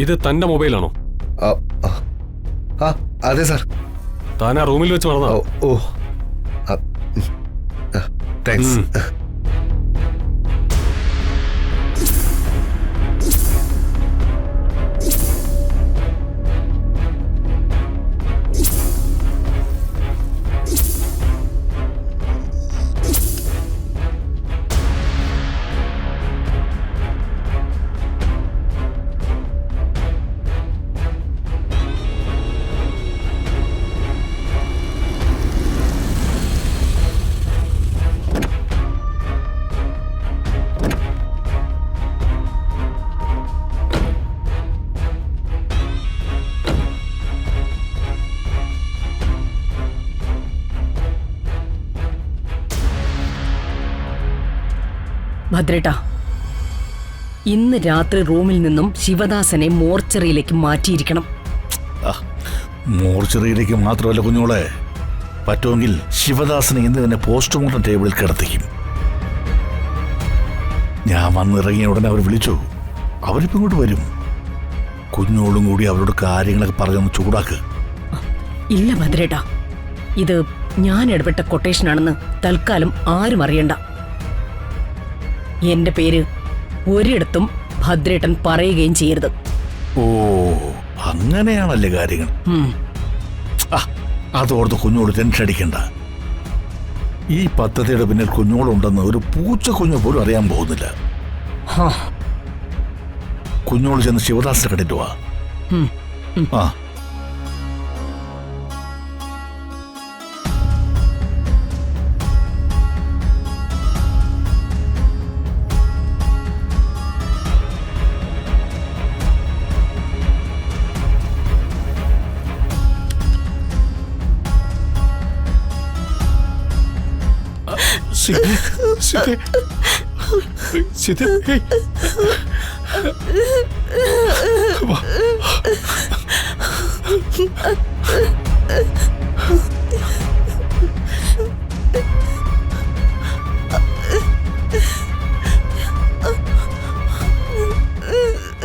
ഇത് തന്റെ മൊബൈലാണോ? അതെ സാർ. താൻ ആ റൂമിൽ വെച്ച് മറന്നോ? ഓ താങ്ക്സ്. ഭദ്രേട്ടാ, ഇന്ന് രാത്രി റൂമിൽ നിന്നും ശിവദാസനെ മോർച്ചറിയിലേക്ക് മാറ്റിയിരിക്കണം. മോർച്ചറിയിലേക്ക് മാത്രമല്ല കുഞ്ഞോളെ, പറ്റുമെങ്കിൽ ശിവദാസനെ ഇന്ന് തന്നെ പോസ്റ്റ്മോർട്ടം ടേബിളിൽ കിടത്തിക്കും. ഞാൻ വന്നിറങ്ങിയ ഉടനെ അവർ വിളിച്ചു. അവരിപ്പോ ഇങ്ങോട്ട് വരും. കുഞ്ഞോളും കൂടി അവരോട് കാര്യങ്ങളൊക്കെ പറഞ്ഞൊന്ന് ചൂടാക്ക്. ഇല്ല ഭദ്രേട്ടാ, ഇത് ഞാൻ ഇടപെട്ട കൊട്ടേഷനാണെന്ന് തൽക്കാലം ആരും അറിയണ്ട. എന്റെ പേര് ഒരിടത്തും ഭദ്രേട്ടൻ പറയുകയും ചെയ്യരുത്. ഓ, അങ്ങനെയാണല്ലേ കാര്യങ്ങൾ. അതോർത്ത് കുഞ്ഞോട് ടെൻഷൻ അടിക്കണ്ട. ഈ പദ്ധതിയുടെ പിന്നിൽ കുഞ്ഞോളുണ്ടെന്ന് ഒരു പൂച്ച കുഞ്ഞു പോലും അറിയാൻ പോകുന്നില്ല. കുഞ്ഞോട് ചെന്ന് ശിവദാസിനെ കണ്ടിട്ട് വാ. ആ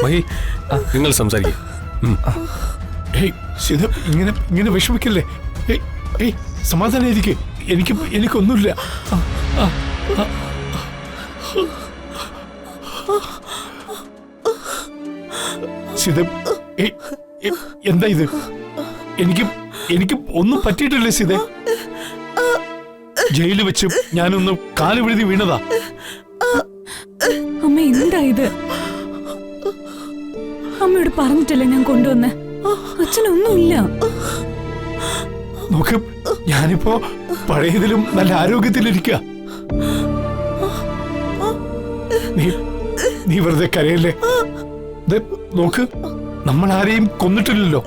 മഹി, നിങ്ങൾ സംസാരിക്കും. ഇങ്ങനെ വിഷമിക്കല്ലേ. സമാധാനായിരിക്കെ. എനിക്കൊന്നുമില്ല. എന്താ ഇത്? എനിക്ക് ഒന്നും പറ്റിയിട്ടില്ലേ സീതേ? ജയിലിൽ വെച്ച് ഞാനൊന്ന് കാല് വിഴുതി വീണതാ. അമ്മ എന്താ ഇത്? അമ്മയോട് പറഞ്ഞിട്ടല്ലേ ഞാൻ കൊണ്ടുവന്നേ. അച്ഛനൊന്നുമില്ല. നോക്ക്, ഞാനിപ്പോ പഴയതിലും നല്ല ആരോഗ്യത്തിലിരിക്കുക. നീ വെറുതെ കരയല്ലേ. നോക്ക്, നമ്മൾ ആരെയും കൊന്നിട്ടില്ലല്ലോ.